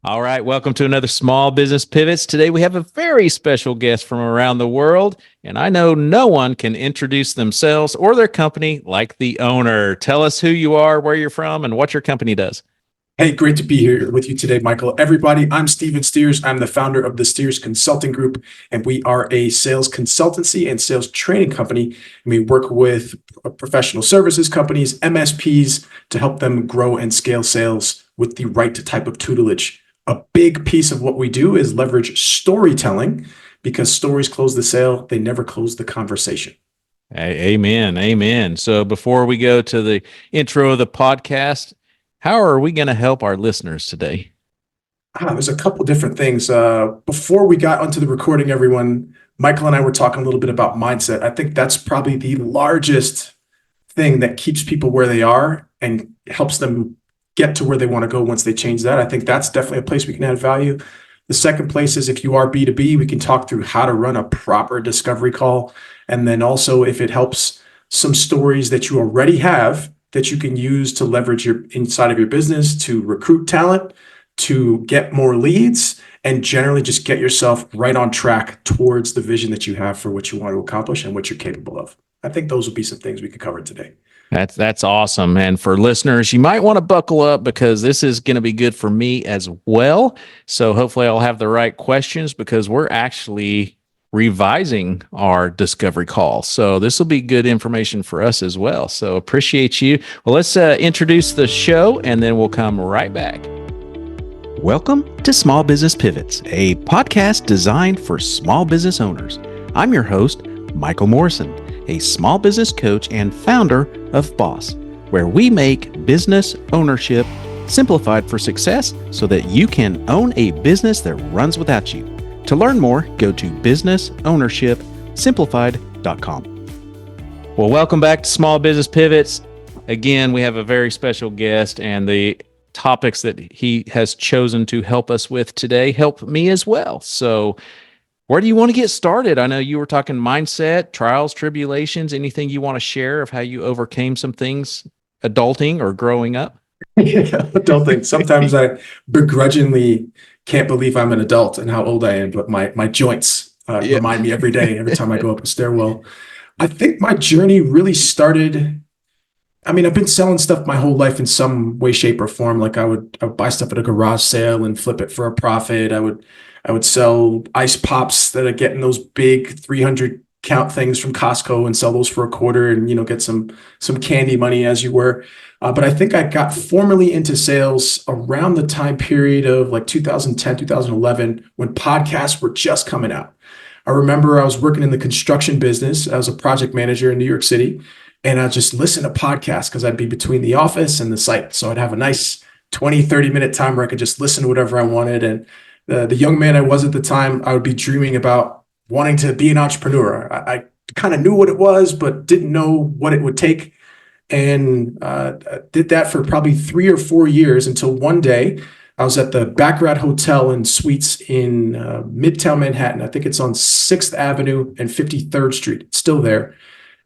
All right, welcome to another Small Business Pivots. Today we have a very special guest from around the world, and I know no one can introduce themselves or their company like the owner. Tell us who you are, where you're from, and what your company does. Hey, great to be here with you today, Michael. Everybody, I'm Steven Steers. I'm the founder of the Steers Consulting Group, and we are a sales consultancy and sales training company. And we work with professional services companies, MSPs, to help them grow and scale sales with the right type of tutelage. A big piece of what we do is leverage storytelling because stories close the sale. They never close the conversation. Amen. Amen. So before we go to the intro of the podcast, how are we going to help our listeners today? There's a couple different things. Before we got onto the recording, everyone, Michael and I were talking a little bit about mindset. I think that's probably the largest thing that keeps people where they are and helps them get to where they want to go once they change that. I think that's definitely a place we can add value. The second place is if you are B2B, we can talk through how to run a proper discovery call. And then also if it helps some stories that you already have that you can use to leverage your inside of your business to recruit talent, to get more leads, and generally just get yourself right on track towards the vision that you have for what you want to accomplish and what you're capable of. I think those would be some things we could cover today. That's awesome. And for listeners, you might want to buckle up because this is going to be good for me as well. So hopefully I'll have the right questions because we're actually revising our discovery call. So this will be good information for us as well. So appreciate you. Well, let's introduce the show and then we'll come right back. Welcome to Small Business Pivots, a podcast designed for small business owners. I'm your host, Michael Morrison, a small business coach and founder of Boss, where we make business ownership simplified for success so that you can own a business that runs without you. To learn more, go to businessownershipsimplified.com. Well, welcome back to Small Business Pivots. Again, we have a very special guest, and the topics that he has chosen to help us with today help me as well. So where do you want to get started? I know you were talking mindset, trials, tribulations, anything you want to share of how you overcame some things adulting or growing up? Yeah, adulting. Sometimes I begrudgingly can't believe I'm an adult and how old I am, but my joints remind me every day, every time I go up a stairwell. I think my journey really started. I mean, I've been selling stuff my whole life in some way, shape, or form. Like I would buy stuff at a garage sale and flip it for a profit. I would sell ice pops that I get in those big 300 count things from Costco and sell those for a quarter and, get some candy money as you were. But I think I got formally into sales around the time period of like 2010, 2011, when podcasts were just coming out. I remember I was working in the construction business. I was a project manager in New York City, and I'd just listen to podcasts because I'd be between the office and the site. So I'd have a nice 20, 30-minute time where I could just listen to whatever I wanted. And the young man I was at the time, I would be dreaming about wanting to be an entrepreneur. I kind of knew what it was, but didn't know what it would take. And did that for probably 3 or 4 years until one day I was at the Baccarat Hotel and Suites in Midtown Manhattan. I think it's on 6th Avenue and 53rd Street. It's still there.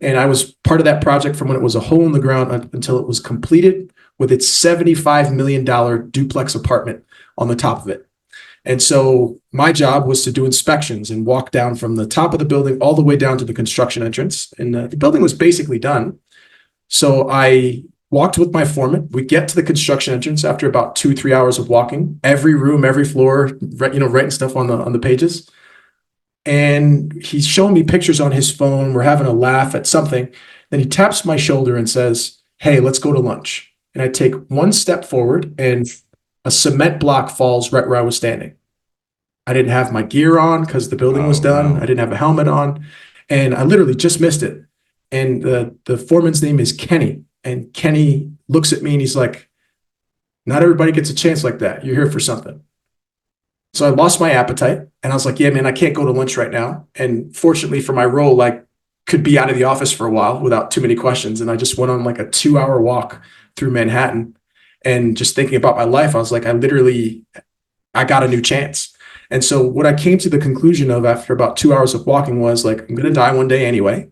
And I was part of that project from when it was a hole in the ground until it was completed with its $75 million duplex apartment on the top of it. And so my job was to do inspections and walk down from the top of the building all the way down to the construction entrance. And the building was basically done. So I walked with my foreman. We get to the construction entrance after about 2-3 hours of walking, every room, every floor, writing stuff on the pages. And he's showing me pictures on his phone. We're having a laugh at something. Then he taps my shoulder and says, "Hey, let's go to lunch." And I take one step forward and a cement block falls right where I was standing. I didn't have my gear on because the building was done. No. I didn't have a helmet on, and I literally just missed it. And the foreman's name is Kenny. And Kenny looks at me and he's like, "Not everybody gets a chance like that. You're here for something." So I lost my appetite and I was like, "Yeah, man, I can't go to lunch right now." And fortunately for my role, I could be out of the office for a while without too many questions. And I just went on like a 2-hour walk through Manhattan. And just thinking about my life, I was like, I got a new chance. And so what I came to the conclusion of after about 2 hours of walking was like, I'm going to die one day anyway.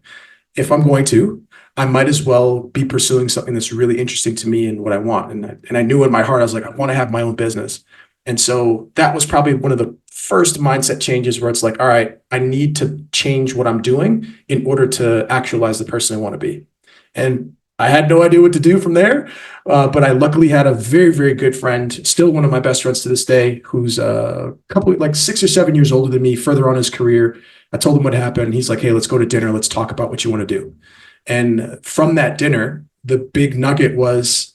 If I'm going to, I might as well be pursuing something that's really interesting to me and what I want. And I knew in my heart, I was like, I want to have my own business. And so that was probably one of the first mindset changes where it's like, all right, I need to change what I'm doing in order to actualize the person I want to be. And I had no idea what to do from there. But I luckily had a very, very good friend, still one of my best friends to this day, who's a couple, like 6 or 7 years older than me, further on his career. I told him what happened. He's like, hey, let's go to dinner. Let's talk about what you want to do. And from that dinner, the big nugget was,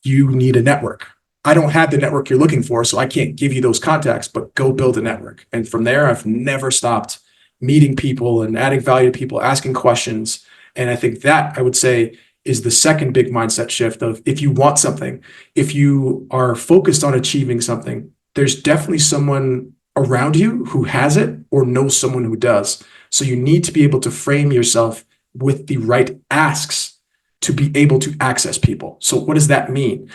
you need a network. I don't have the network you're looking for, so I can't give you those contacts, but go build a network. And from there, I've never stopped meeting people and adding value to people, asking questions. And I think that, I would say, is the second big mindset shift of, if you want something, if you are focused on achieving something, there's definitely someone around you who has it or knows someone who does. So you need to be able to frame yourself with the right asks to be able to access people. So what does that mean?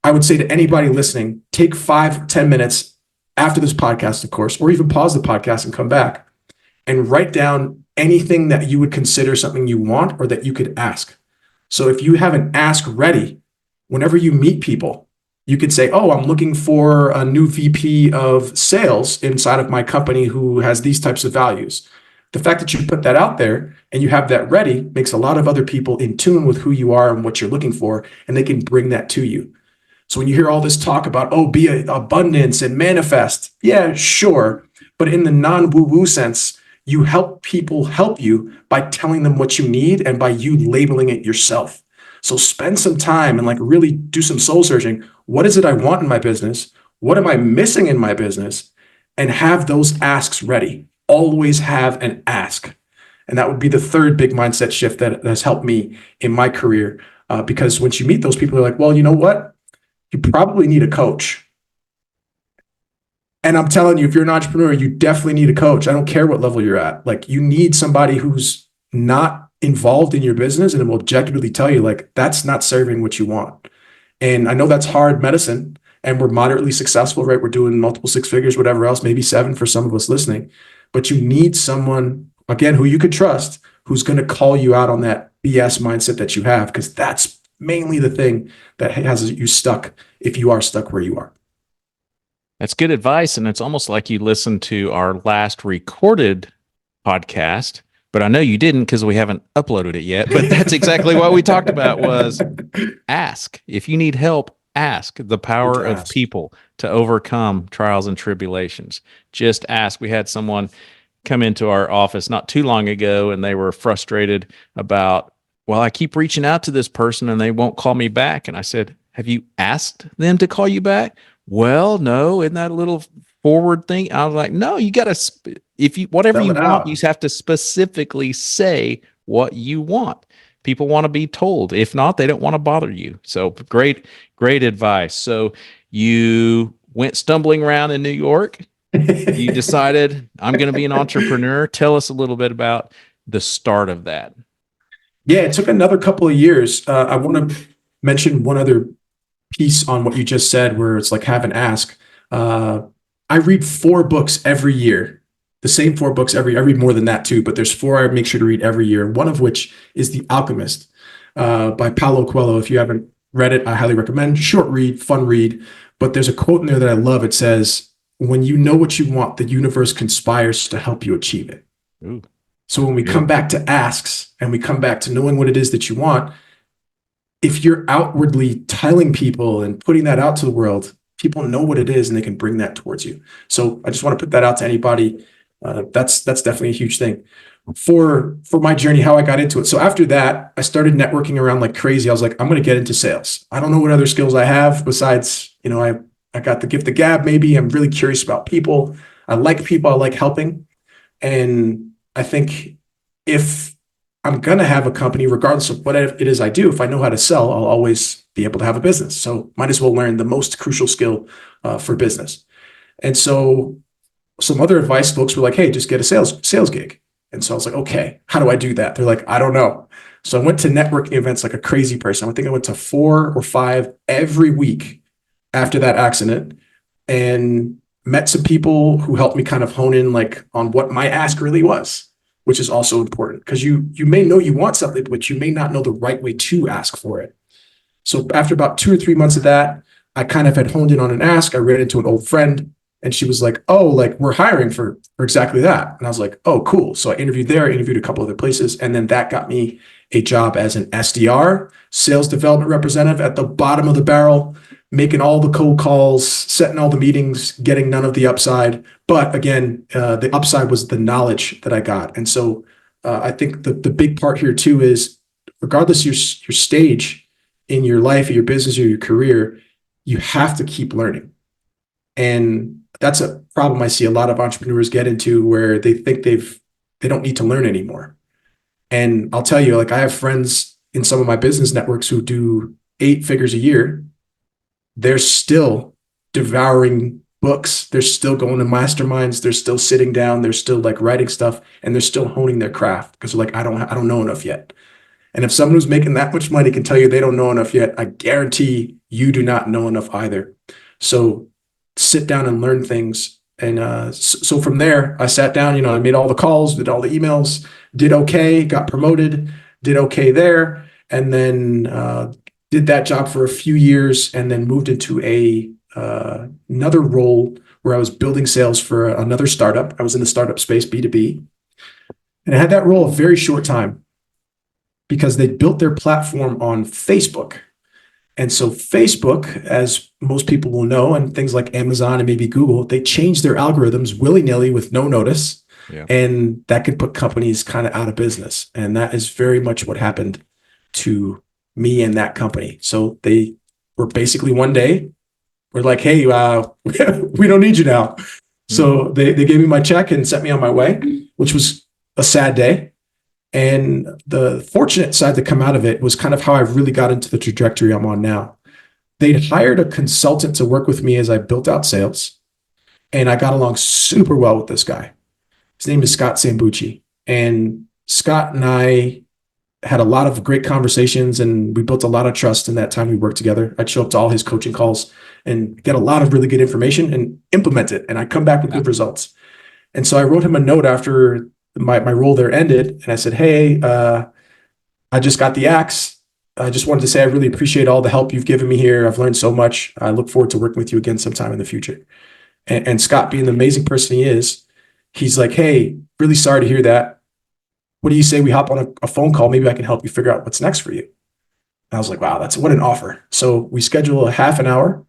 I would say to anybody listening, take 5-10 minutes after this podcast, of course, or even pause the podcast and come back and write down anything that you would consider something you want or that you could ask. So if you have an ask ready, whenever you meet people, you could say, oh, I'm looking for a new VP of sales inside of my company who has these types of values. The fact that you put that out there and you have that ready makes a lot of other people in tune with who you are and what you're looking for, and they can bring that to you. So when you hear all this talk about, oh, be abundance and manifest, yeah, sure. But in the non-woo-woo sense, you help people help you by telling them what you need and by you labeling it yourself. So spend some time and like really do some soul searching. What is it I want in my business? What am I missing in my business? And have those asks ready. Always have an ask. And that would be the third big mindset shift that has helped me in my career. Because once you meet those people, they're like, well, you know what? You probably need a coach. And I'm telling you, if you're an entrepreneur, you definitely need a coach. I don't care what level you're at. Like, you need somebody who's not involved in your business and will objectively tell you, like, that's not serving what you want. And I know that's hard medicine, and we're moderately successful, right? We're doing multiple 6 figures, whatever else, maybe 7 for some of us listening. But you need someone, again, who you could trust, who's going to call you out on that BS mindset that you have, because that's mainly the thing that has you stuck if you are stuck where you are. That's good advice. And it's almost like you listened to our last recorded podcast, but I know you didn't because we haven't uploaded it yet. But that's exactly what we talked about, was ask. If you need help, ask. The power of people to overcome trials and tribulations. Just ask. We had someone come into our office not too long ago, and they were frustrated about, well, I keep reaching out to this person and they won't call me back. And I said, have you asked them to call you back? Well, no. Isn't that a little forward thing? I was like, no, you got to, if you, whatever you want, you have to specifically say what you want. People want to be told. If not, they don't want to bother you. So great advice. So you went stumbling around in New York. You decided, I'm going to be an entrepreneur. Tell us a little bit about the start of that. Yeah, it took another couple of years. I want to mention one other piece on what you just said, where it's like have an ask. I read 4 books every year, the same 4 books I read more than that too, but there's 4 I make sure to read every year. One of which is The Alchemist by Paulo Coelho. If you haven't read it, I highly recommend. Short read, fun read, but there's a quote in there that I love. It says, when you know what you want, the universe conspires to help you achieve it. Ooh. So when we come back to asks and we come back to knowing what it is that you want, if you're outwardly telling people and putting that out to the world, people know what it is and they can bring that towards you. So I just want to put that out to anybody. That's definitely a huge thing for my journey, how I got into it. So after that, I started networking around like crazy. I was like, I'm going to get into sales. I don't know what other skills I have besides, I got the gift of gab. Maybe I'm really curious about people. I like people. I like helping. And I think if I'm going to have a company, regardless of what it is I do, if I know how to sell, I'll always be able to have a business. So might as well learn the most crucial skill for business. And so some other advice, folks were like, hey, just get a sales gig. And so I was like, okay, how do I do that? They're like, I don't know. So I went to networking events like a crazy person. I think I went to 4 or 5 every week after that accident, and met some people who helped me kind of hone in like on what my ask really was, which is also important because you may know you want something, but you may not know the right way to ask for it. So after about 2 or 3 months of that, I kind of had honed in on an ask. I ran into an old friend and she was like, oh, like we're hiring for exactly that. And I was like, oh, cool. So I interviewed there, interviewed a couple other places. And then that got me a job as an SDR, sales development representative, at the bottom of the barrel, making all the cold calls, setting all the meetings, getting none of the upside. But again, the upside was the knowledge that I got. And so I think the big part here too is, regardless your stage in your life, or your business, or your career, you have to keep learning. And that's a problem I see a lot of entrepreneurs get into, where they think they don't need to learn anymore. And I'll tell you, like, I have friends in some of my business networks who do 8 figures a year. They're still devouring books. They're still going to masterminds. They're still sitting down. They're still like writing stuff, and they're still honing their craft because they're like, I don't know enough yet. And if someone who's making that much money can tell you they don't know enough yet, I guarantee you do not know enough either. So sit down and learn things. And so from there, I sat down, I made all the calls, did all the emails, did okay, got promoted, did okay there. And then did that job for a few years, and then moved into another role where I was building sales for another startup. I was in the startup space, B2B. And I had that role a very short time because they built their platform on Facebook. And so Facebook, as most people will know, and things like Amazon and maybe Google, they changed their algorithms willy-nilly with no notice. Yeah. And that could put companies kind of out of business. And that is very much what happened to me and that company. So they were basically one day, we're like, hey, we don't need you now. Mm-hmm. So they gave me my check and sent me on my way, which was a sad day. And the fortunate side to come out of it was kind of how I really got into the trajectory I'm on now. They'd hired a consultant to work with me as I built out sales. And I got along super well with this guy. His name is Scott Sambucci. And Scott and I had a lot of great conversations, and we built a lot of trust in that time we worked together. I'd show up to all his coaching calls and get a lot of really good information and implement it. And I'd come back with good results. And so I wrote him a note after my role there ended. And I said, hey, I just got the axe. I just wanted to say I really appreciate all the help you've given me here. I've learned so much. I look forward to working with you again sometime in the future. And Scott, being the amazing person he is, he's like, hey, really sorry to hear that. What do you say we hop on a phone call? Maybe I can help you figure out what's next for you. And I was like, wow, what an offer. So we schedule a half an hour,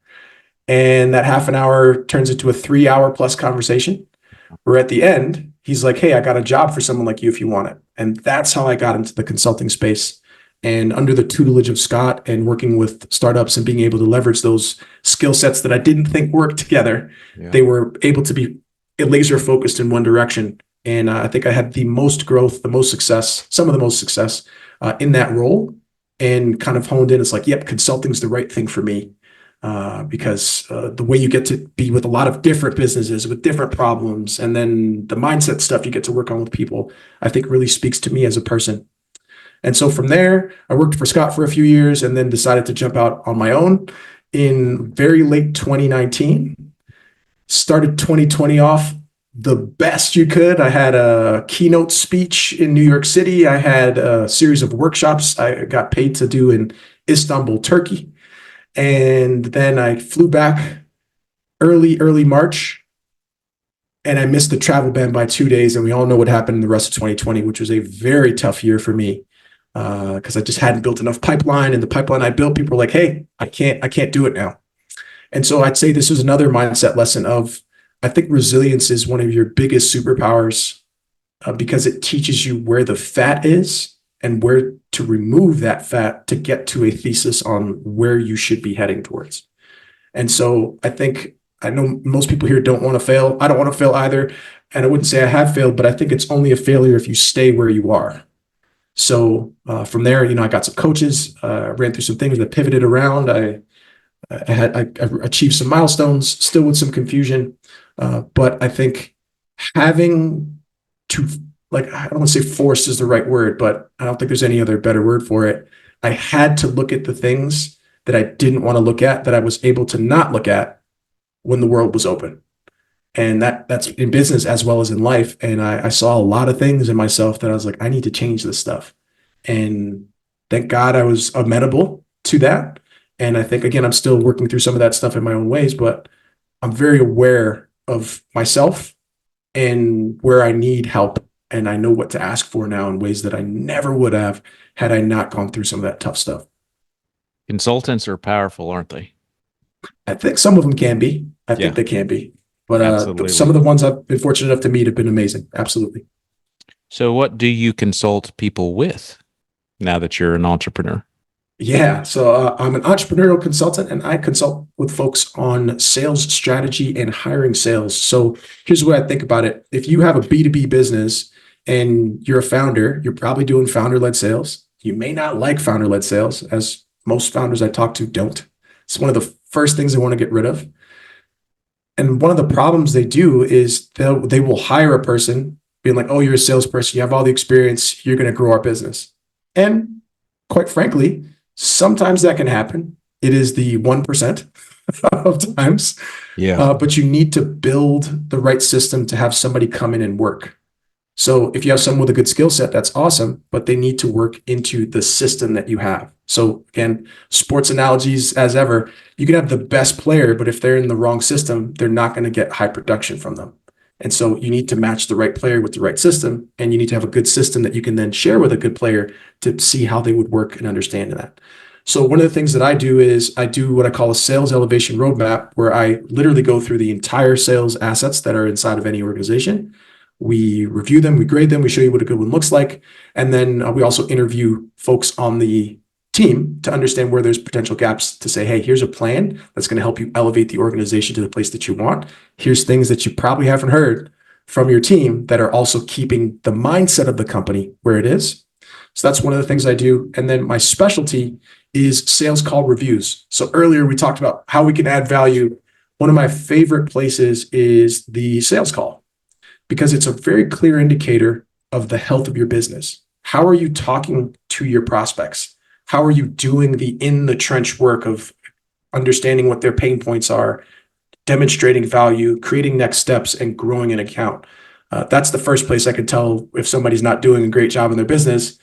and that half an hour turns into a 3-hour plus conversation, where at the end, he's like, hey, I got a job for someone like you if you want it. And that's how I got into the consulting space. And under the tutelage of Scott and working with startups and being able to leverage those skill sets that I didn't think worked together, they were able to be laser focused in one direction. And I think I had the most growth, the most success, some of the most success in that role, and kind of honed in. It's like, yep, consulting is the right thing for me. Because the way you get to be with a lot of different businesses with different problems, and then the mindset stuff you get to work on with people, I think really speaks to me as a person. And so from there, I worked for Scott for a few years, and then decided to jump out on my own in very late 2019. Started 2020 off the best you could. I had a keynote speech in New York City. I had a series of workshops I got paid to do in Istanbul, Turkey. And then I flew back early March, and I missed the travel ban by 2 days. And we all know what happened in the rest of 2020, which was a very tough year for me because I just hadn't built enough pipeline. And the pipeline I built, people were like, hey, I can't do it now. And so I'd say this was another mindset lesson of, I think resilience is one of your biggest superpowers because it teaches you where the fat is and where to remove that fat to get to a thesis on where you should be heading towards. And so I know most people here don't want to fail. I don't want to fail either. And I wouldn't say I have failed, but I think it's only a failure if you stay where you are. So from there, I got some coaches, ran through some things that pivoted around. I achieved some milestones, still with some confusion. But I think having to, I don't want to say force is the right word, but I don't think there's any other better word for it. I had to look at the things that I didn't want to look at, that I was able to not look at when the world was open. And that's in business as well as in life. And I saw a lot of things in myself that I was like, I need to change this stuff. And thank God I was amenable to that. And I think, again, I'm still working through some of that stuff in my own ways, but I'm very aware of myself and where I need help. And I know what to ask for now in ways that I never would have had I not gone through some of that tough stuff. Consultants are powerful, aren't they? I think some of them can be. I think Yeah, they can be. But some absolutely. of the ones I've been fortunate enough to meet have been amazing. Absolutely. So, what do you consult people with now that you're an entrepreneur? Yeah. So I'm an entrepreneurial consultant and I consult with folks on sales strategy and hiring sales. So here's the way I think about it. If you have a B2B business and you're a founder, you're probably doing founder-led sales. You may not like founder-led sales, as most founders I talk to don't. It's one of the first things they want to get rid of. And one of the problems they do is they will hire a person being like, oh, you're a salesperson, you have all the experience, you're going to grow our business. And quite frankly, sometimes that can happen. It is the 1% of times. Yeah. But you need to build the right system to have somebody come in and work. So if you have someone with a good skill set, that's awesome, but they need to work into the system that you have. So again, sports analogies as ever, you can have the best player, but if they're in the wrong system, they're not going to get high production from them. And so you need to match the right player with the right system, and you need to have a good system that you can then share with a good player to see how they would work and understand that. So one of the things that I do is I do what I call a sales elevation roadmap, where I literally go through the entire sales assets that are inside of any organization. We review them, we grade them, we show you what a good one looks like. And then we also interview folks on the team to understand where there's potential gaps to say, hey, here's a plan that's going to help you elevate the organization to the place that you want. Here's things that you probably haven't heard from your team that are also keeping the mindset of the company where it is. So that's one of the things I do. And then my specialty is sales call reviews. So earlier we talked about how we can add value. One of my favorite places is the sales call, because it's a very clear indicator of the health of your business. How are you talking to your prospects? How are you doing the in the trench work of understanding what their pain points are, demonstrating value, creating next steps, and growing an account? That's the first place I can tell if somebody's not doing a great job in their business.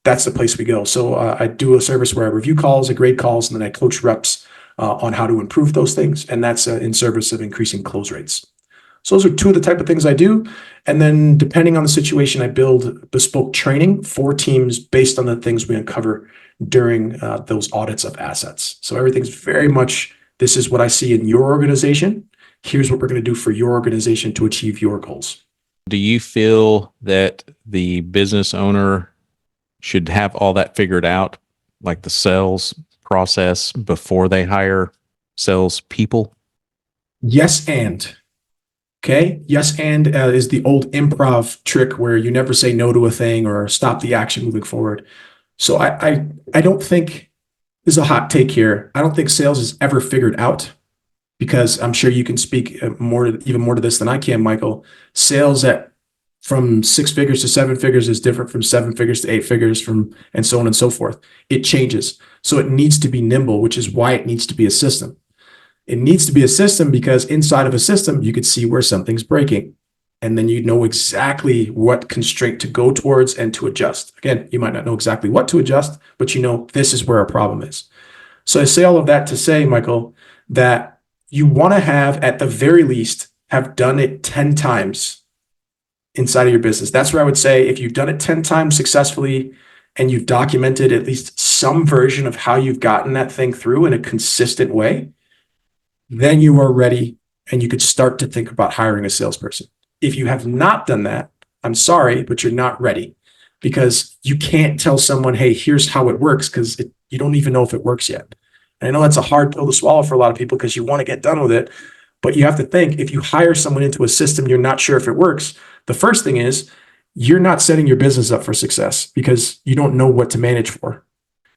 That's the place we go. So I do a service where I review calls, I grade calls, and then I coach reps on how to improve those things. And that's in service of increasing close rates. So those are two of the type of things I do. And then depending on the situation, I build bespoke training for teams based on the things we uncover during those audits of assets. So everything's very much, this is what I see in your organization. Here's what we're going to do for your organization to achieve your goals. Do you feel that the business owner should have all that figured out, like the sales process, before they hire sales people? Yes, and. Okay. Yes, and is the old improv trick where you never say no to a thing or stop the action moving forward. So I don't think, this is a hot take here, I don't think sales is ever figured out, because I'm sure you can speak even more to this than I can, Michael. Sales from 6 figures to 7 figures is different from 7 figures to 8 figures, and so on and so forth. It changes. So it needs to be nimble, which is why it needs to be a system. It needs to be a system because inside of a system, you could see where something's breaking. And then you know exactly what constraint to go towards and to adjust. Again, you might not know exactly what to adjust, but you know this is where our problem is. So I say all of that to say, Michael, that you want to have, at the very least, have done it 10 times inside of your business. That's where I would say if you've done it 10 times successfully and you've documented at least some version of how you've gotten that thing through in a consistent way, then you are ready and you could start to think about hiring a salesperson. If you have not done that, I'm sorry, but you're not ready, because you can't tell someone, hey, here's how it works, because you don't even know if it works yet. And I know that's a hard pill to swallow for a lot of people because you want to get done with it. But you have to think, if you hire someone into a system, you're not sure if it works. The first thing is you're not setting your business up for success because you don't know what to manage for.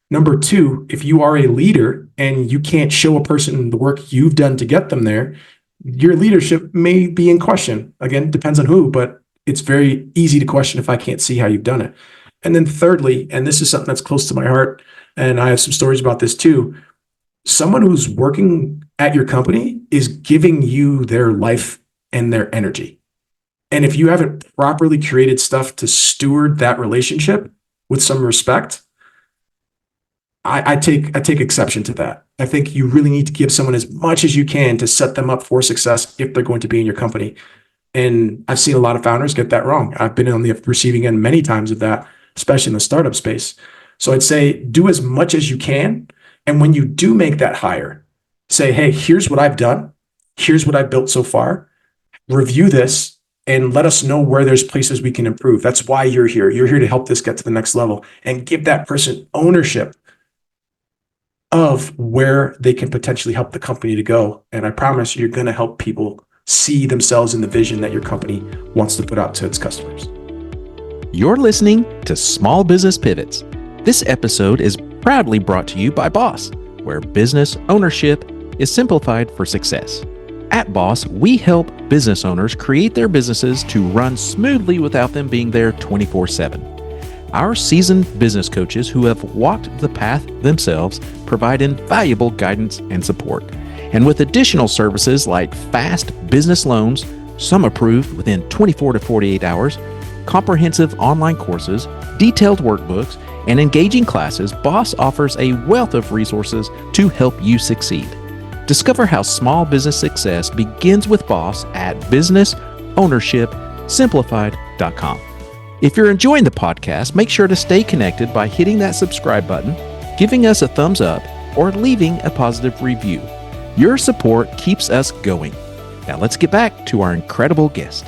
Number two, if you are a leader and you can't show a person the work you've done to get them there, your leadership may be in question. Again, depends on who, but it's very easy to question if I can't see how you've done it. And then thirdly, and this is something that's close to my heart, and I have some stories about this too, someone who's working at your company is giving you their life and their energy. And if you haven't properly created stuff to steward that relationship with some respect, I take exception to that. I think you really need to give someone as much as you can to set them up for success if they're going to be in your company. And I've seen a lot of founders get that wrong. I've been on the receiving end many times of that, especially in the startup space. So I'd say do as much as you can. And when you do make that hire, say, hey, here's what I've done. Here's what I've built so far. Review this and let us know where there's places we can improve. That's why you're here. You're here to help this get to the next level, and give that person ownership of where they can potentially help the company to go. And I promise you're going to help people see themselves in the vision that your company wants to put out to its customers. You're listening to Small Business Pivots. This episode is proudly brought to you by Boss, where business ownership is simplified for success. At Boss, we help business owners create their businesses to run smoothly without them being there 24/7. Our seasoned business coaches who have walked the path themselves provide invaluable guidance and support. And with additional services like fast business loans, some approved within 24 to 48 hours, comprehensive online courses, detailed workbooks, and engaging classes, Boss offers a wealth of resources to help you succeed. Discover how small business success begins with Boss at businessownershipsimplified.com. If you're enjoying the podcast, make sure to stay connected by hitting that subscribe button, giving us a thumbs up, or leaving a positive review. Your support keeps us going. Now let's get back to our incredible guest.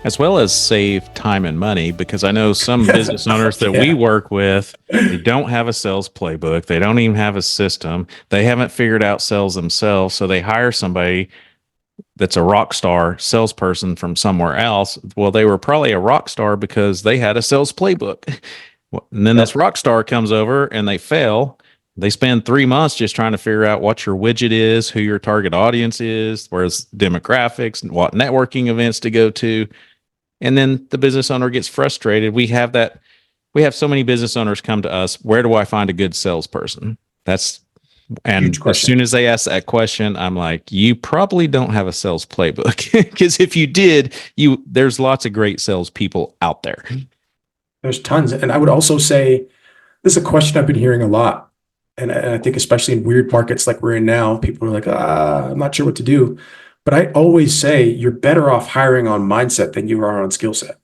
As well as save time and money, because I know some business owners that we work with, they don't have a sales playbook. They don't even have a system. They haven't figured out sales themselves. So they hire somebody that's a rock star salesperson from somewhere else. Well, they were probably a rock star because they had a sales playbook. And then this rock star comes over and they fail. They spend 3 months just trying to figure out what your widget is, who your target audience is, where's demographics, and what networking events to go to. And then the business owner gets frustrated. We have so many business owners come to us. Where do I find a good salesperson? And as soon as they ask that question, I'm like, you probably don't have a sales playbook, because if you did, there's lots of great salespeople out there. There's tons. And I would also say, this is a question I've been hearing a lot. And I think especially in weird markets like we're in now, people are like, I'm not sure what to do. But I always say you're better off hiring on mindset than you are on skill set.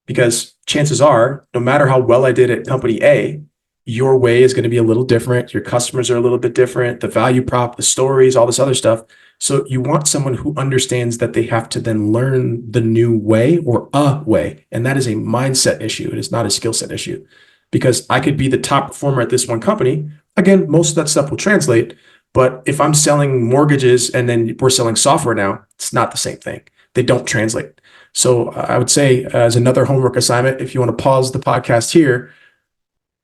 Because chances are, no matter how well I did at company A, your way is going to be a little different. Your customers are a little bit different. The value prop, the stories, all this other stuff. So you want someone who understands that they have to then learn the new way or a way. And that is a mindset issue. It is not a skill set issue. Because I could be the top performer at this one company. Again, most of that stuff will translate. But if I'm selling mortgages and then we're selling software now, it's not the same thing. They don't translate. So I would say, as another homework assignment, if you want to pause the podcast here,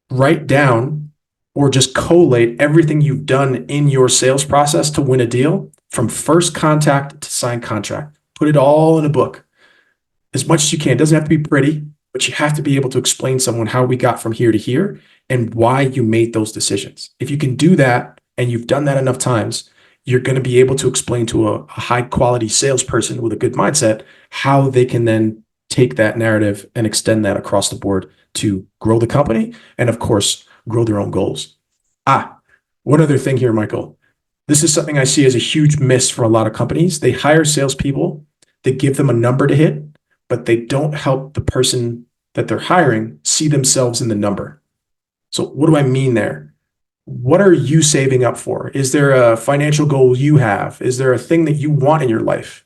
write down or just collate everything you've done in your sales process to win a deal, from first contact to signed contract. Put it all in a book as much as you can. It doesn't have to be pretty, but you have to be able to explain to someone how we got from here to here and why you made those decisions. If you can do that, and you've done that enough times, you're going to be able to explain to a high quality salesperson with a good mindset how they can then take that narrative and extend that across the board to grow the company and, of course, grow their own goals. One other thing here, Michael. This is something I see as a huge miss for a lot of companies. They hire salespeople, they give them a number to hit, but they don't help the person that they're hiring see themselves in the number. So what do I mean there? What are you saving up for? Is there a financial goal you have? Is there a thing that you want in your life?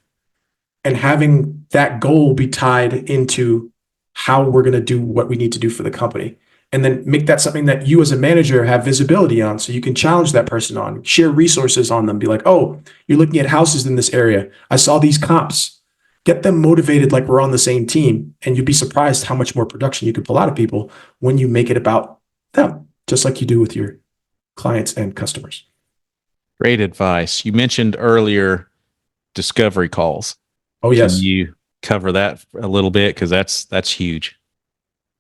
And having that goal be tied into how we're going to do what we need to do for the company. And then make that something that you as a manager have visibility on, so you can challenge that person on, share resources on them, be like, oh, you're looking at houses in this area. I saw these comps. Get them motivated like we're on the same team. And you'd be surprised how much more production you can pull out of people when you make it about them, just like you do with your clients and customers. Great advice. You mentioned earlier discovery calls. Oh, yes. Can you cover that a little bit? Because that's huge.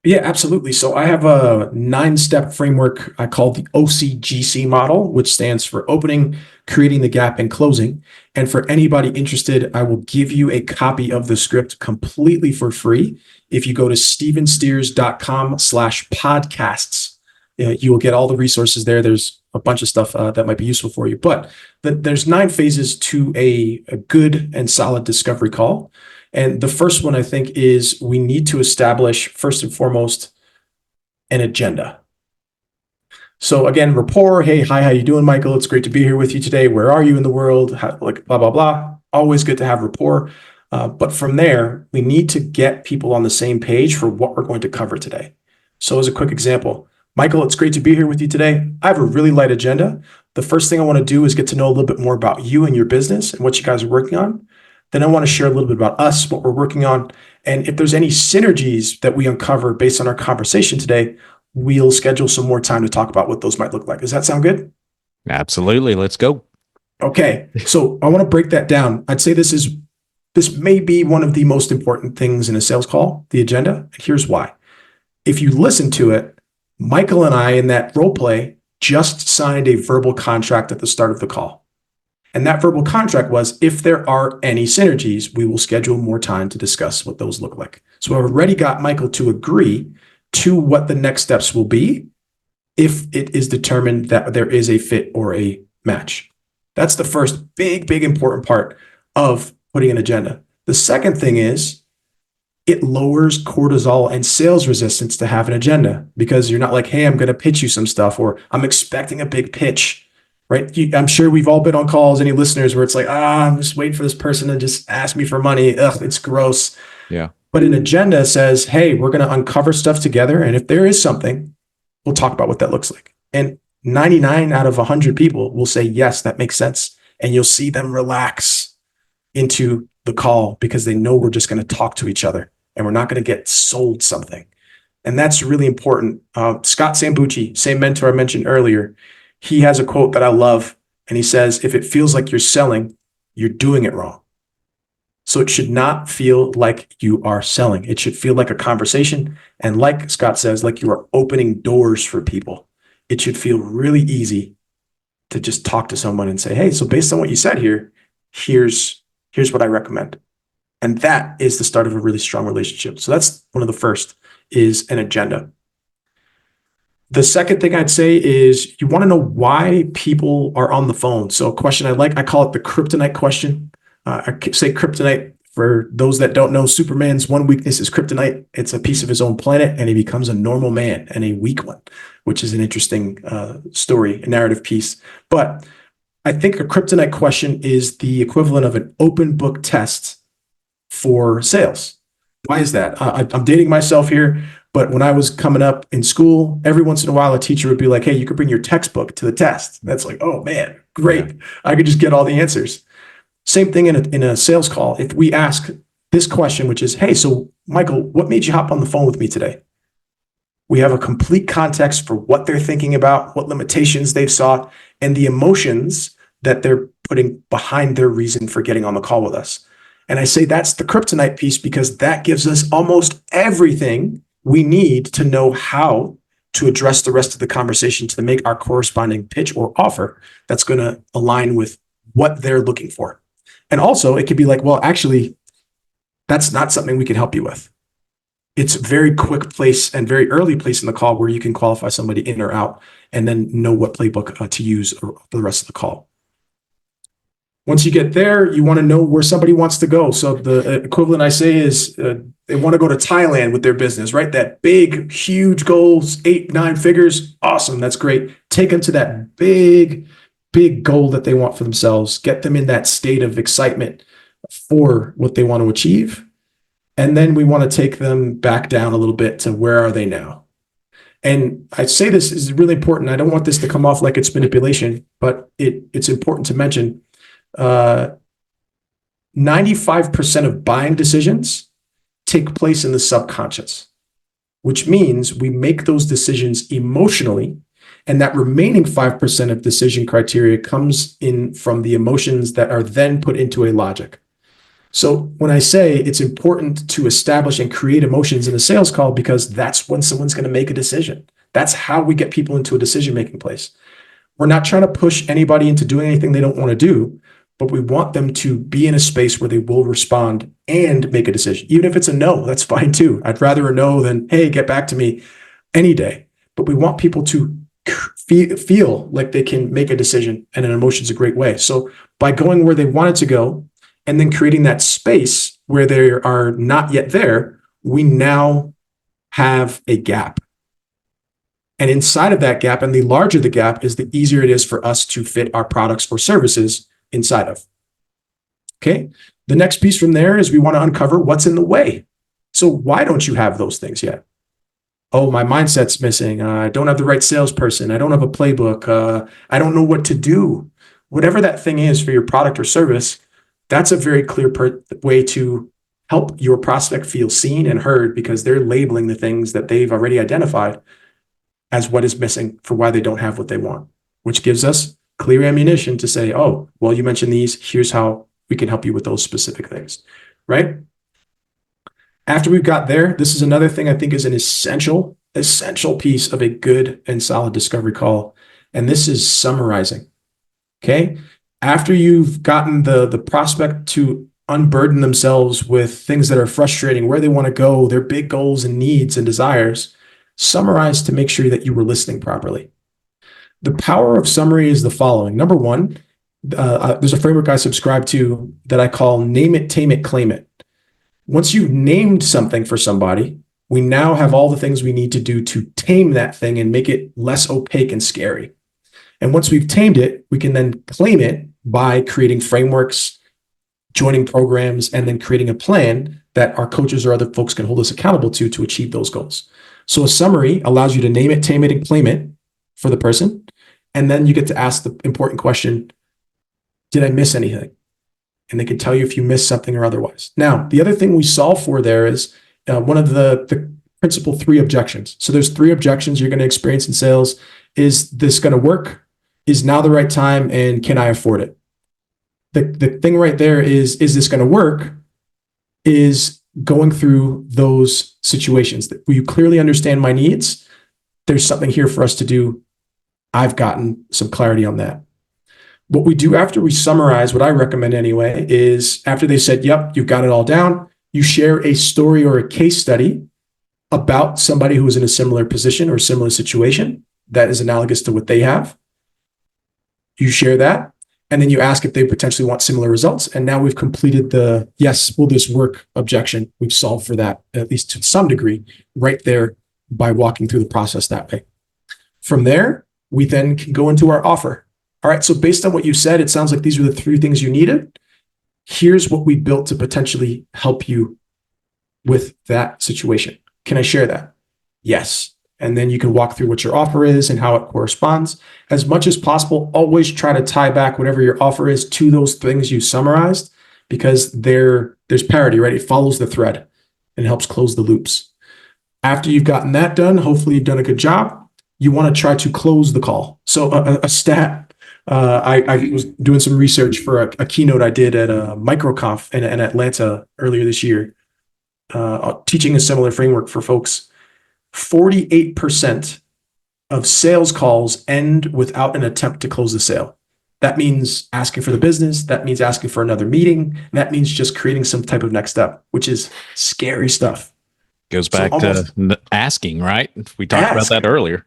Yeah, absolutely. So I have a 9-step framework I call the OCGC model, which stands for opening, creating the gap, and closing. And for anybody interested, I will give you a copy of the script completely for free if you go to stevensteers.com/podcasts. You will get all the resources there. There's a bunch of stuff that might be useful for you. But there's 9 phases to a good and solid discovery call. And the first one, I think, is we need to establish, first and foremost, an agenda. So again, rapport. Hey, hi, how you doing, Michael? It's great to be here with you today. Where are you in the world? Like blah, blah, blah. Always good to have rapport. But from there, we need to get people on the same page for what we're going to cover today. So as a quick example, Michael, it's great to be here with you today. I have a really light agenda. The first thing I want to do is get to know a little bit more about you and your business and what you guys are working on. Then I want to share a little bit about us, what we're working on. And if there's any synergies that we uncover based on our conversation today, we'll schedule some more time to talk about what those might look like. Does that sound good? Absolutely. Let's go. Okay. So I want to break that down. I'd say this may be one of the most important things in a sales call, the agenda. And here's why. If you listen to it, Michael and I in that role play just signed a verbal contract at the start of the call. And that verbal contract was, if there are any synergies, we will schedule more time to discuss what those look like. So I've already got Michael to agree to what the next steps will be if it is determined that there is a fit or a match. That's the first big important part of putting an agenda. The second thing is it lowers cortisol and sales resistance to have an agenda, because you're not like, hey, I'm going to pitch you some stuff, or I'm expecting a big pitch, right? I'm sure we've all been on calls, any listeners, where it's like, I'm just waiting for this person to just ask me for money. Ugh, it's gross. Yeah. But an agenda says, hey, we're going to uncover stuff together. And if there is something, we'll talk about what that looks like. And 99 out of 100 people will say, yes, that makes sense. And you'll see them relax into the call because they know we're just going to talk to each other and we're not going to get sold something. And that's really important. Scott Sambucci, same mentor I mentioned earlier, he has a quote that I love. And he says, if it feels like you're selling, you're doing it wrong. So it should not feel like you are selling. It should feel like a conversation. And like Scott says, like you are opening doors for people. It should feel really easy to just talk to someone and say, hey, so based on what you said here, here's what I recommend. And that is the start of a really strong relationship. So that's one of the first, is an agenda. The second thing I'd say is you want to know why people are on the phone. So a question I call it the kryptonite question. I say kryptonite for those that don't know. Superman's one weakness is kryptonite. It's a piece of his own planet, and he becomes a normal man and a weak one, which is an interesting story, a narrative piece. But I think a kryptonite question is the equivalent of an open book test for sales. Why is that? I'm dating myself here, but when I was coming up in school, every once in a while, a teacher would be like, hey, you could bring your textbook to the test. That's like, oh man, great. Yeah. I could just get all the answers. Same thing in a sales call. If we ask this question, which is, hey, so Michael, what made you hop on the phone with me today? We have a complete context for what they're thinking about, what limitations they've saw, and the emotions that they're putting behind their reason for getting on the call with us. And I say that's the kryptonite piece because that gives us almost everything we need to know how to address the rest of the conversation to make our corresponding pitch or offer that's going to align with what they're looking for. And also it could be like, well, actually, that's not something we can help you with. It's a very quick place and very early place in the call where you can qualify somebody in or out and then know what playbook to use for the rest of the call. Once you get there, you want to know where somebody wants to go. So the equivalent I say is they want to go to Thailand with their business, right? That big, huge goals, 8-9 figures. Awesome. That's great. Take them to that big goal that they want for themselves. Get them in that state of excitement for what they want to achieve. And then we want to take them back down a little bit to where are they now? And I say this is really important. I don't want this to come off like it's manipulation, but it's important to mention 95% of buying decisions take place in the subconscious, which means we make those decisions emotionally. And that remaining 5% of decision criteria comes in from the emotions that are then put into a logic. So when I say it's important to establish and create emotions in a sales call, because that's when someone's going to make a decision. That's how we get people into a decision-making place. We're not trying to push anybody into doing anything they don't want to do, but we want them to be in a space where they will respond and make a decision. Even if it's a no, that's fine too. I'd rather a no than, hey, get back to me any day. but we want people to feel like they can make a decision, and an emotion is a great way. So by going where they wanted to go and then creating that space where they are not yet there, we now have a gap. And inside of that gap, and the larger the gap is, the easier it is for us to fit our products or services inside of. Okay. The next piece from there is we want to uncover what's in the way. So why don't you have those things yet? Oh, my mindset's missing. I don't have the right salesperson. I don't have a playbook. I don't know what to do. Whatever that thing is for your product or service, that's a very clear way to help your prospect feel seen and heard, because they're labeling the things that they've already identified as what is missing for why they don't have what they want, which gives us clear ammunition to say, oh, well, you mentioned these. Here's how we can help you with those specific things, right? After we've got there, this is another thing I think is an essential piece of a good and solid discovery call. And this is summarizing. Okay. After you've gotten the prospect to unburden themselves with things that are frustrating, where they want to go, their big goals and needs and desires, summarize to make sure that you were listening properly. The power of summary is the following. Number one, there's a framework I subscribe to that I call name it, tame it, claim it. Once you've named something for somebody, we now have all the things we need to do to tame that thing and make it less opaque and scary. And once we've tamed it, we can then claim it by creating frameworks, joining programs, and then creating a plan that our coaches or other folks can hold us accountable to achieve those goals. So a summary allows you to name it, tame it, and claim it for the person. And then you get to ask the important question, did I miss anything? And they can tell you if you missed something or otherwise. Now, the other thing we solve for there is one of the principal 3 objections. So there's 3 objections you're going to experience in sales. Is this going to work? Is now the right time? And can I afford it? The thing right there is this going to work? Is going through those situations that you clearly understand my needs. There's something here for us to do. I've gotten some clarity on that. What we do after we summarize, what I recommend anyway, is after they said, yep, you've got it all down, you share a story or a case study about somebody who is in a similar position or similar situation that is analogous to what they have. You share that, and then you ask if they potentially want similar results. And now we've completed the yes, will this work objection. We've solved for that, at least to some degree, right there by walking through the process that way. From there, we then can go into our offer. All right, so based on what you said, it sounds like these are the 3 things you needed. Here's what we built to potentially help you with that situation. Can I share that? Yes. And then you can walk through what your offer is and how it corresponds. As much as possible, always try to tie back whatever your offer is to those things you summarized, because there's parity, right? It follows the thread and helps close the loops. After you've gotten that done, hopefully you've done a good job. You want to try to close the call. So a stat. I was doing some research for a keynote I did at a MicroConf in Atlanta earlier this year, teaching a similar framework for folks. 48% of sales calls end without an attempt to close the sale. That means asking for the business. That means asking for another meeting. That means just creating some type of next step, which is scary stuff. Goes back to asking, right? We talked about that earlier.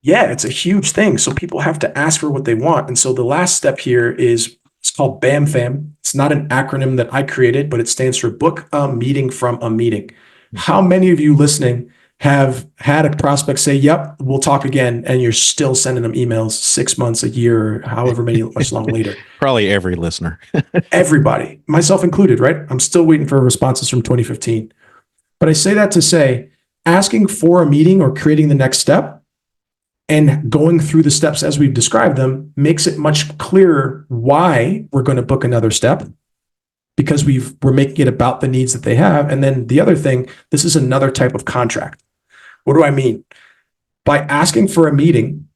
Yeah, it's a huge thing. So people have to ask for what they want. And so the last step here is, it's called BAMFAM. It's not an acronym that I created, but it stands for book a meeting from a meeting. How many of you listening have had a prospect say, yep, we'll talk again, and you're still sending them emails 6 months, a year, or however much long later? Probably every listener. Everybody, myself included, right? I'm still waiting for responses from 2015. But I say that to say, asking for a meeting or creating the next step and going through the steps as we've described them makes it much clearer why we're going to book another step, because we're making it about the needs that they have. And then the other thing, this is another type of contract. What do I mean? By asking for a meeting,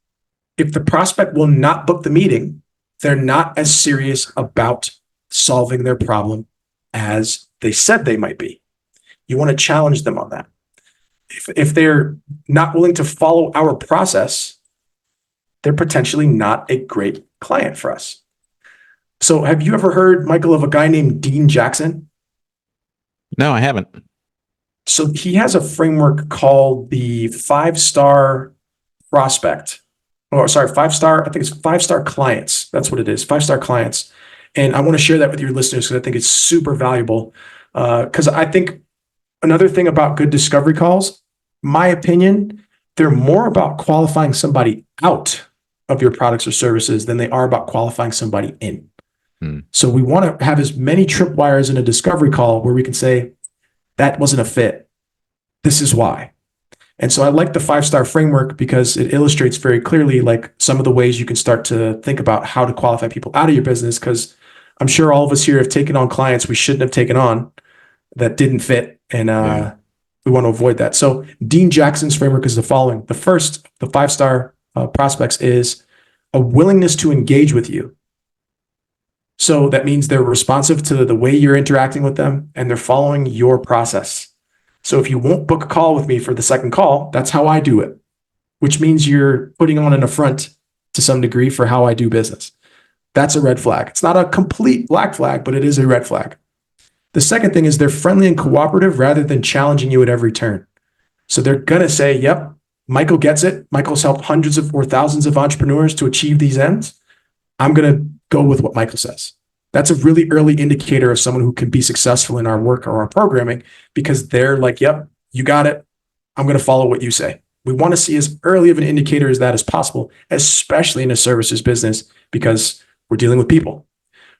if the prospect will not book the meeting, they're not as serious about solving their problem as they said they might be. You want to challenge them on that. If they're not willing to follow our process, they're potentially not a great client for us. So have you ever heard, Michael, of a guy named Dean Jackson? No, I haven't. So he has a framework called the 5-star prospect, or sorry, 5-star, I think it's 5-star clients. That's what it is, 5-star clients. And I want to share that with your listeners because I think it's super valuable. Because I think another thing about good discovery calls, my opinion, they're more about qualifying somebody out of your products or services than they are about qualifying somebody in. So we want to have as many tripwires in a discovery call where we can say, that wasn't a fit. This is why. And so I like the 5-star framework because it illustrates very clearly like some of the ways you can start to think about how to qualify people out of your business. Because I'm sure all of us here have taken on clients we shouldn't have taken on that didn't fit. And we want to avoid that. So Dean Jackson's framework is the following. The first, the 5-star prospects is a willingness to engage with you. So that means they're responsive to the way you're interacting with them and they're following your process. So if you won't book a call with me for the second call, that's how I do it, which means you're putting on an affront to some degree for how I do business. That's a red flag. It's not a complete black flag, but it is a red flag. The second thing is they're friendly and cooperative rather than challenging you at every turn. So they're going to say, yep, Michael gets it. Michael's helped hundreds of or thousands of entrepreneurs to achieve these ends. I'm going to go with what Michael says. That's a really early indicator of someone who can be successful in our work or our programming because they're like, yep, you got it. I'm going to follow what you say. We want to see as early of an indicator as that as possible, especially in a services business, because we're dealing with people,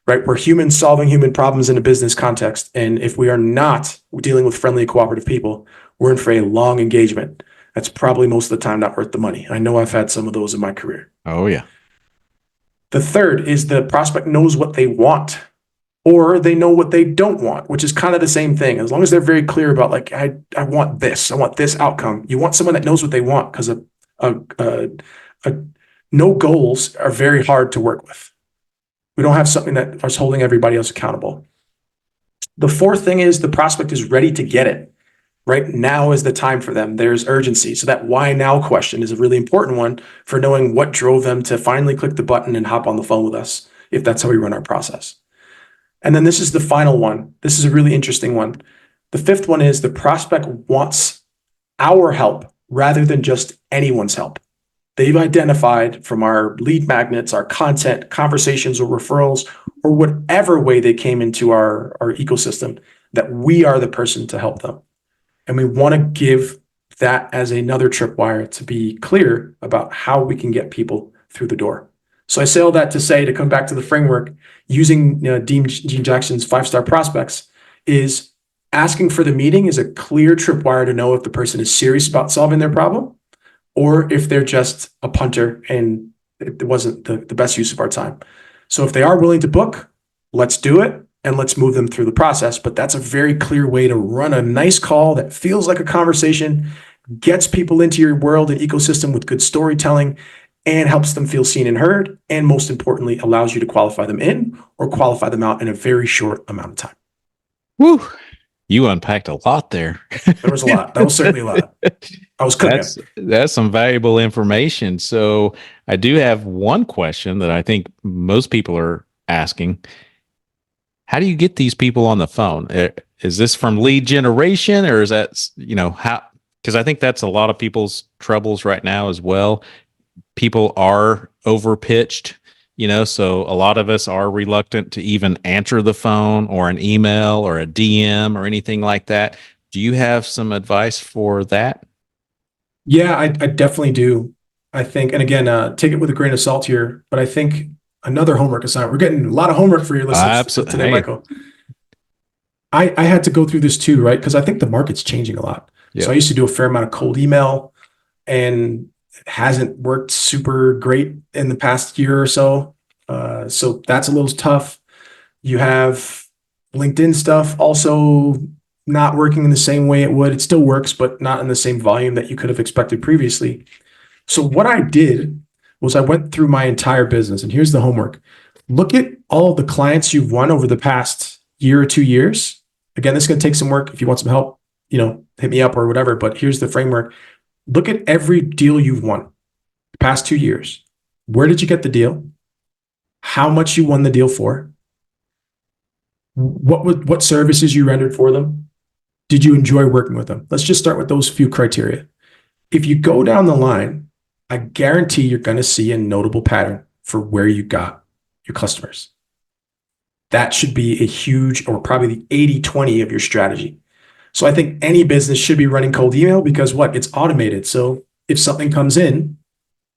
right? We're humans solving human problems in a business context. And if we are not dealing with friendly, cooperative people, we're in for a long engagement. That's probably most of the time not worth the money. I know I've had some of those in my career. Oh, yeah. The third is the prospect knows what they want or they know what they don't want, which is kind of the same thing. As long as they're very clear about like, I want this outcome. You want someone that knows what they want because no goals are very hard to work with. We don't have something that is holding everybody else accountable. The fourth thing is the prospect is ready to get it. Right now is the time for them. There's urgency. So that why now question is a really important one for knowing what drove them to finally click the button and hop on the phone with us, if that's how we run our process. And then this is the final one. This is a really interesting one. The fifth one is the prospect wants our help rather than just anyone's help. They've identified from our lead magnets, our content, conversations or referrals, or whatever way they came into our ecosystem, that we are the person to help them. And we want to give that as another tripwire to be clear about how we can get people through the door. So I say all that to say, to come back to the framework, using Dean Jackson's 5-star prospects is asking for the meeting is a clear tripwire to know if the person is serious about solving their problem or if they're just a punter and it wasn't the best use of our time. So if they are willing to book, let's do it. And let's move them through the process. But that's a very clear way to run a nice call that feels like a conversation, gets people into your world and ecosystem with good storytelling, and helps them feel seen and heard. And most importantly, allows you to qualify them in or qualify them out in a very short amount of time. Woo. You unpacked a lot there. There was a lot. That was certainly a lot. I was cooking. That's some valuable information. So I do have one question that I think most people are asking. How do you get these people on the phone? Is this from lead generation or is that, how? Because I think that's a lot of people's troubles right now as well. People are overpitched, so a lot of us are reluctant to even answer the phone or an email or a DM or anything like that. Do you have some advice for that? Yeah, I definitely do. I think, and again, take it with a grain of salt here, but I think another homework assignment. We're getting a lot of homework for your listeners today, Michael. I had to go through this too, right? Because I think the market's changing a lot. Yep. So I used to do a fair amount of cold email and it hasn't worked super great in the past year or so. So that's a little tough. You have LinkedIn stuff also not working in the same way it would. It still works, but not in the same volume that you could have expected previously. So what I did was I went through my entire business, and here's the homework. Look at all of the clients you've won over the past year or 2 years. Again, this is going to take some work. If you want some help, hit me up or whatever, but here's the framework. Look at every deal you've won the past 2 years. Where did you get the deal? How much you won the deal for? What services you rendered for them? Did you enjoy working with them? Let's just start with those few criteria. If you go down the line I guarantee you're going to see a notable pattern for where you got your customers. That should be a huge, or probably the 80-20 of your strategy. So I think any business should be running cold email because what? It's automated. So if something comes in,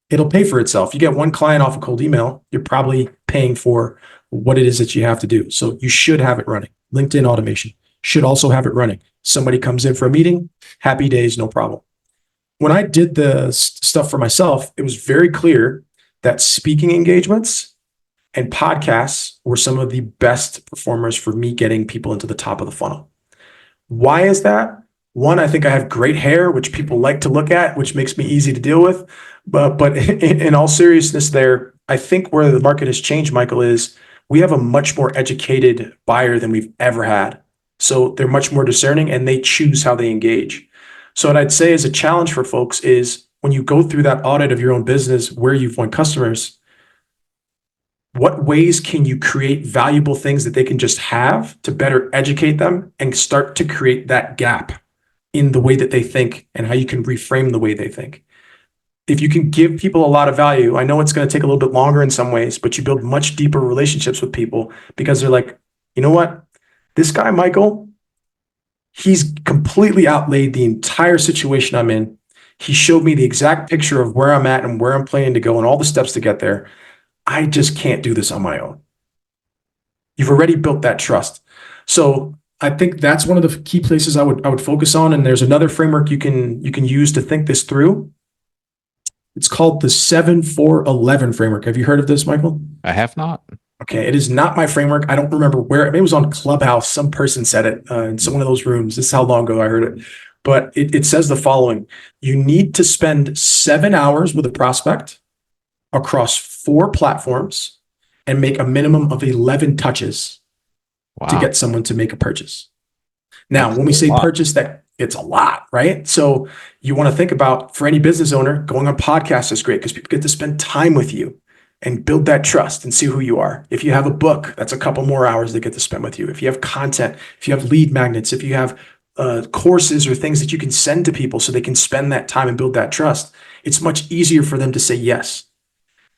it'll pay for itself. You get one client off a cold email, you're probably paying for what it is that you have to do. So you should have it running. LinkedIn automation should also have it running. Somebody comes in for a meeting, happy days, no problem. When I did the stuff for myself, it was very clear that speaking engagements and podcasts were some of the best performers for me getting people into the top of the funnel. Why is that? One, I think I have great hair, which people like to look at, which makes me easy to deal with. But in all seriousness there, I think where the market has changed, Michael, is we have a much more educated buyer than we've ever had. So they're much more discerning and they choose how they engage. So what I'd say as a challenge for folks is when you go through that audit of your own business where you've won customers, what ways can you create valuable things that they can just have to better educate them and start to create that gap in the way that they think and how you can reframe the way they think. If you can give people a lot of value, I know it's going to take a little bit longer in some ways, but you build much deeper relationships with people because they're like, you know what? This guy, Michael, he's completely outlaid the entire situation I'm in. He showed me the exact picture of where I'm at and where I'm planning to go and all the steps to get there. I just can't do this on my own. You've already built that trust. So I think that's one of the key places I would focus on. And there's another framework you can use to think this through. It's called the 7-4-11 framework. Have you heard of this, Michael? I have not. Okay, it is not my framework. I don't remember where. Maybe it was on Clubhouse. Some person said it in some one of those rooms. This is how long ago I heard it. But it says the following. You need to spend 7 hours with a prospect across 4 platforms and make a minimum of 11 touches to get someone to make a purchase. Now, when we say purchase, that it's a lot, right? So you want to think about, for any business owner, going on podcasts is great because people get to spend time with you and build that trust and see who you are. If you have a book, that's a couple more hours they get to spend with you. If you have content, if you have lead magnets, if you have courses or things that you can send to people so they can spend that time and build that trust, it's much easier for them to say yes.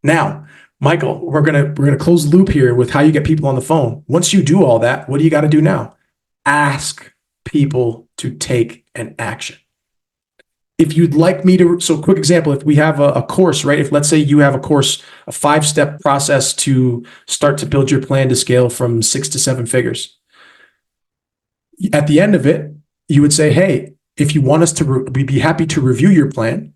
Now, Michael, we're gonna close the loop here with how you get people on the phone. Once you do all that, what do you got to do now? Ask people to take an action. If you'd like me to, so quick example, if we have a course, right? If let's say you have a course, a 5-step process to start to build your plan to scale from 6 to 7 figures. At the end of it, you would say, hey, if you want us to, we'd be happy to review your plan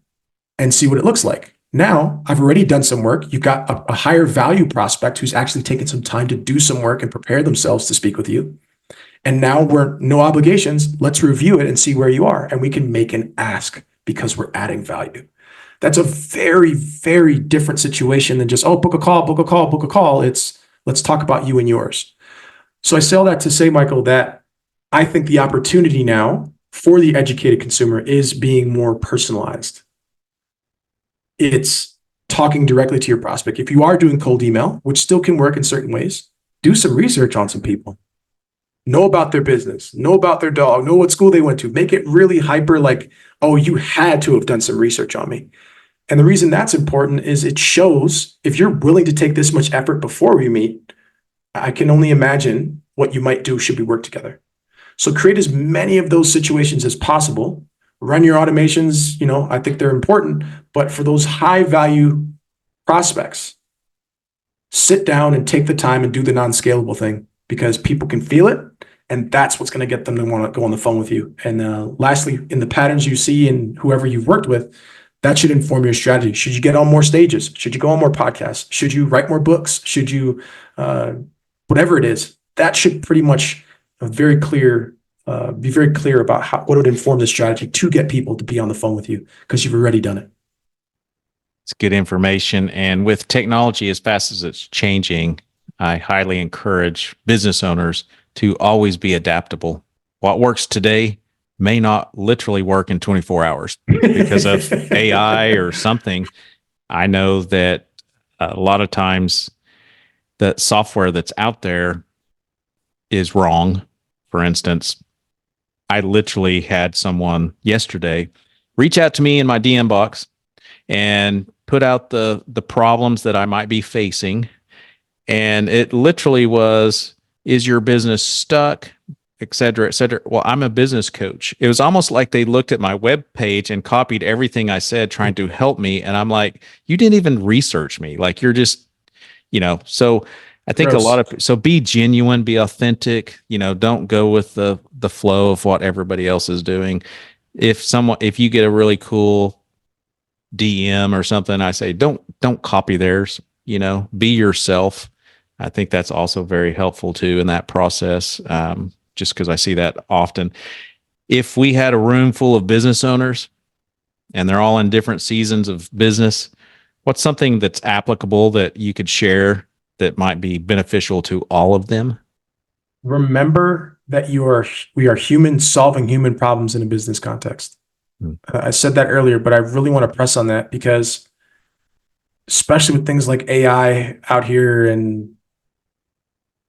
and see what it looks like. Now, I've already done some work. You've got a higher value prospect who's actually taken some time to do some work and prepare themselves to speak with you. And now we're no obligations. Let's review it and see where you are. And we can make an ask because we're adding value. That's a very, very different situation than just, oh, book a call, book a call, book a call. It's let's talk about you and yours. So I say all that to say, Michael, that I think the opportunity now for the educated consumer is being more personalized. It's talking directly to your prospect. If you are doing cold email, which still can work in certain ways, do some research on some people. Know about their business, know about their dog, know what school they went to. Make it really hyper like, oh, you had to have done some research on me. And the reason that's important is it shows if you're willing to take this much effort before we meet, I can only imagine what you might do should we work together. So create as many of those situations as possible. Run your automations, I think they're important, but for those high value prospects, sit down and take the time and do the non-scalable thing because people can feel it. And that's what's going to get them to want to go on the phone with you. And lastly, in the patterns you see in whoever you've worked with, that should inform your strategy. Should you get on more stages? Should you go on more podcasts? Should you write more books? Should you, whatever it is, that should pretty much be very clear about what would inform the strategy to get people to be on the phone with you because you've already done it. It's good information. And with technology as fast as it's changing, I highly encourage business owners to always be adaptable. What works today may not literally work in 24 hours because of AI or something. I know that a lot of times the software that's out there is wrong. For instance, I literally had someone yesterday reach out to me in my DM box and put out the problems that I might be facing. And it literally was, is your business stuck, et cetera, et cetera. Well, I'm a business coach. It was almost like they looked at my web page and copied everything I said, trying to help me. And I'm like, you didn't even research me. Like, you're just, so I think Gross. so be genuine, be authentic, don't go with the flow of what everybody else is doing. If you get a really cool DM or something, I say, don't copy theirs, be yourself. I think that's also very helpful too in that process. Just because I see that often. If we had a room full of business owners and they're all in different seasons of business, what's something that's applicable that you could share that might be beneficial to all of them? Remember that we are humans solving human problems in a business context. I said that earlier, but I really want to press on that because especially with things like AI out here and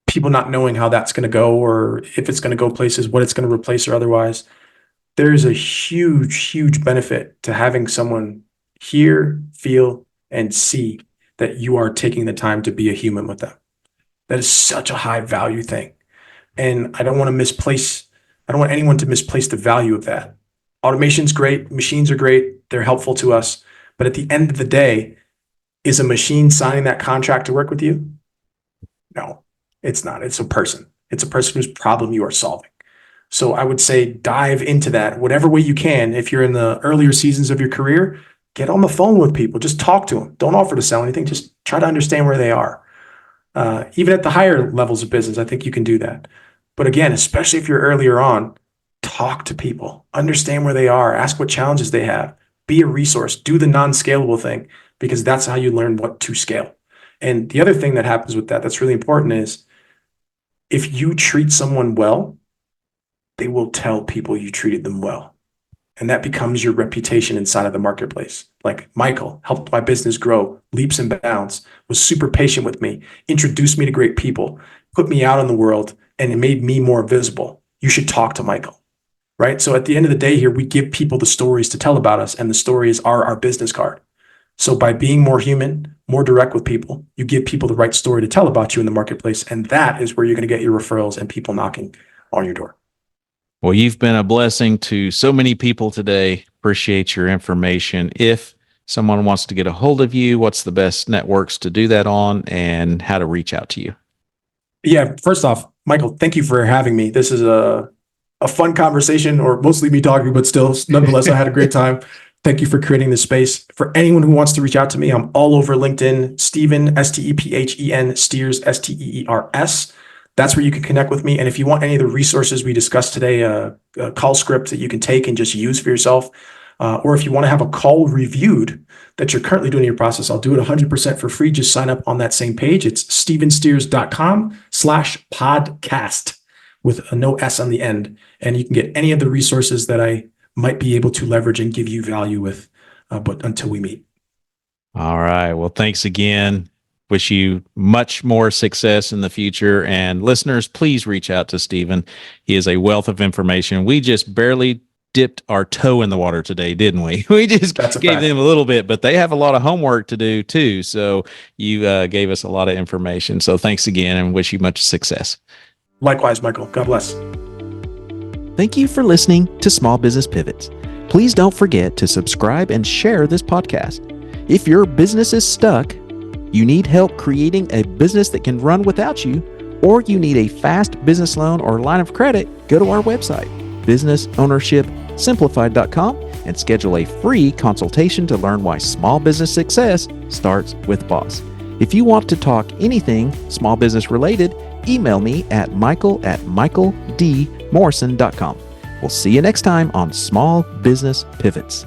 people not knowing how that's going to go or if it's going to go places, what it's going to replace or otherwise, there's a huge benefit to having someone hear, feel, and see that you are taking the time to be a human with them. That is such a high value thing. And I don't want anyone to misplace the value of that. Automation's great. Machines are great. They're helpful to us. But at the end of the day, is a machine signing that contract to work with you? No, it's not. It's a person. It's a person whose problem you are solving. So I would say dive into that whatever way you can. If you're in the earlier seasons of your career, get on the phone with people. Just talk to them. Don't offer to sell anything. Just try to understand where they are. Even at the higher levels of business, I think you can do that. But again, especially if you're earlier on, talk to people. Understand where they are. Ask what challenges they have. Be a resource. Do the non-scalable thing because that's how you learn what to scale. And the other thing that happens with that that's really important is if you treat someone well, they will tell people you treated them well. And that becomes your reputation inside of the marketplace. Like Michael helped my business grow leaps and bounds, was super patient with me, introduced me to great people, put me out in the world, and it made me more visible. You should talk to Michael, right? So at the end of the day here, we give people the stories to tell about us, and the stories are our business card. So by being more human, more direct with people, you give people the right story to tell about you in the marketplace, and that is where you're going to get your referrals and people knocking on your door. Well, you've been a blessing to so many people today. Appreciate your information. If someone wants to get a hold of you, what's the best networks to do that on and how to reach out to you? Yeah, first off, Michael, thank you for having me. This is a fun conversation, or mostly me talking, but still, nonetheless, I had a great time. Thank you for creating this space. For anyone who wants to reach out to me, I'm all over LinkedIn, Stephen, Stephen, Steers, Steers. That's where you can connect with me. And if you want any of the resources we discussed today, a call script that you can take and just use for yourself, or if you want to have a call reviewed that you're currently doing in your process, I'll do it 100% for free. Just sign up on that same page. It's stephensteers.com/podcast with a no S on the end. And you can get any of the resources that I might be able to leverage and give you value with, but until we meet. All right. Well, thanks again. Wish you much more success in the future. And listeners, please reach out to Stephen. He is a wealth of information. We just barely dipped our toe in the water today, didn't we? We just gave them a little bit, but they have a lot of homework to do too. So you gave us a lot of information. So thanks again and wish you much success. Likewise, Michael. God bless. Thank you for listening to Small Business Pivots. Please don't forget to subscribe and share this podcast. If your business is stuck, you need help creating a business that can run without you, or you need a fast business loan or line of credit, go to our website, businessownershipsimplified.com, and schedule a free consultation to learn why small business success starts with BOSS. If you want to talk anything small business related, email me at michael@michaeldmorrison.com. We'll see you next time on Small Business Pivots.